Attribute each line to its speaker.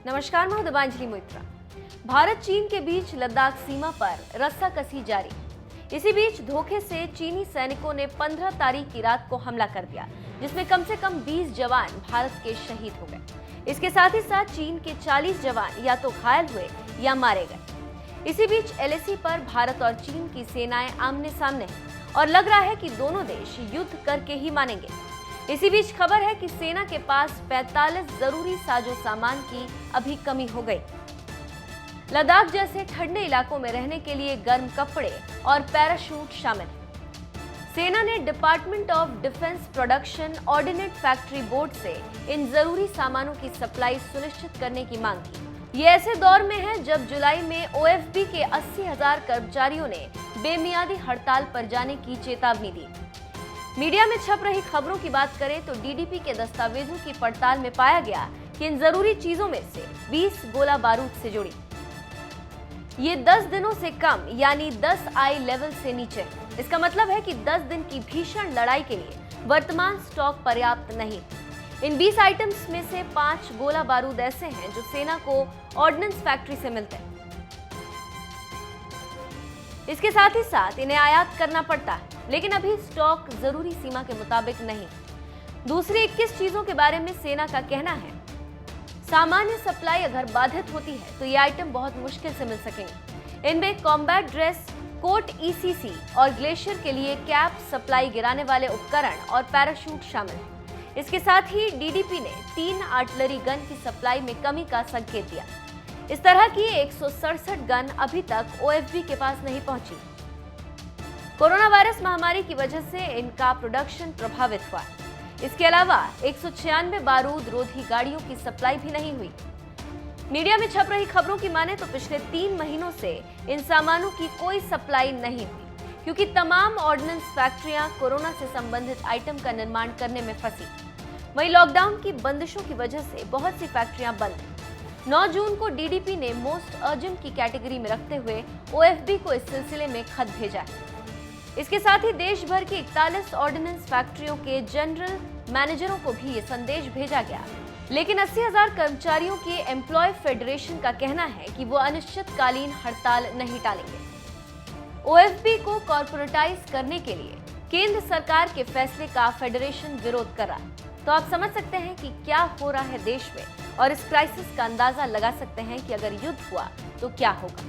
Speaker 1: नमस्कार, मैं दिव्यांजलि मोइत्रा। भारत चीन के बीच लद्दाख सीमा पर रस्साकसी जारी। इसी बीच धोखे से चीनी सैनिकों ने 15 तारीख की रात को हमला कर दिया, जिसमें कम से कम 20 जवान भारत के शहीद हो गए। इसके साथ ही साथ चीन के 40 जवान या तो घायल हुए या मारे गए। इसी बीच LAC पर भारत और चीन की सेनाएं आमने सामने हैं और लग रहा है कि दोनों देश युद्ध करके ही मानेंगे। इसी बीच खबर है कि सेना के पास 45 जरूरी साजो सामान की अभी कमी हो गई। लद्दाख जैसे ठंडे इलाकों में रहने के लिए गर्म कपड़े और पैराशूट शामिल हैं। सेना ने department of defence production ordinate factory board से इन जरूरी सामानों की सप्लाई सुनिश्चित करने की मांग की। ये ऐसे दौर में है जब जुलाई में OFB के 80,000 कर्मचारियों ने बेमियादी हड़ताल पर जाने की चेतावनी दी। मीडिया में छप रही खबरों की बात करें तो DDP के दस्तावेजों की पड़ताल में पाया गया कि इन जरूरी चीजों में से 20 गोला बारूद से जुड़ी। ये 10 दिनों से कम यानी 10I लेवल से नीचे। इसका मतलब है कि 10 दिन की भीषण लड़ाई के लिए वर्तमान स्टॉक पर्याप्त नहीं। इन 20 आइटम्स में से 5 गोला बारूद ऐसे हैं जो सेना को ऑर्डिनेंस फैक्ट्री से मिलते हैं। इसके साथ ही साथ इन्हें आयात करना पड़ता है, लेकिन अभी स्टॉक जरूरी सीमा के मुताबिक नहीं। दूसरी 21 चीजों के बारे में सेना का कहना है, सामान्य सप्लाई अगर बाधित होती है तो ये आइटम बहुत मुश्किल से मिल सकेंगे। इनमें कॉम्बैट ड्रेस, कोट ECC और ग्लेशियर के लिए कैप, सप्लाई गिराने वाले उपकरण और पैराशूट शामिल हैं। इसके साथ ही DDP ने 3 आर्टिलरी गन की सप्लाई में कमी का संकेत दिया। इस तरह की 167 गन अभी तक OFB के पास नहीं पहुंची। कोरोना वायरस महामारी की वजह से इनका प्रोडक्शन प्रभावित हुआ। इसके अलावा 196 बारूद रोधी गाड़ियों की सप्लाई भी नहीं हुई। मीडिया में छप रही खबरों की माने तो पिछले 3 महीनों से इन सामानों की कोई सप्लाई नहीं हुई, क्योंकि तमाम ऑर्डिनेंस फैक्ट्रियां कोरोना से संबंधित आइटम का निर्माण करने में फंसी। वहीं लॉकडाउन की बंदिशों की वजह से बहुत सी फैक्ट्रियां बंद हैं। 9 जून को DDP ने मोस्ट अर्जेंट की कैटेगरी में रखते हुए OFB को इस सिलसिले में खत भेजा है। इसके साथ ही देश भर की 41 ऑर्डिनेंस फैक्ट्रियों के जनरल मैनेजरों को भी ये संदेश भेजा गया। लेकिन 80,000 कर्मचारियों के एम्प्लॉय फेडरेशन का कहना है कि वो अनिश्चितकालीन हड़ताल नहीं टालेंगे। OFB को कॉर्पोरेटाइज करने के लिए केंद्र सरकार के फैसले का फेडरेशन विरोध कर रहा है। तो आप समझ सकते हैं कि क्या हो रहा है देश में और इस क्राइसिस का अंदाजा लगा सकते हैं कि अगर युद्ध हुआ तो क्या होगा।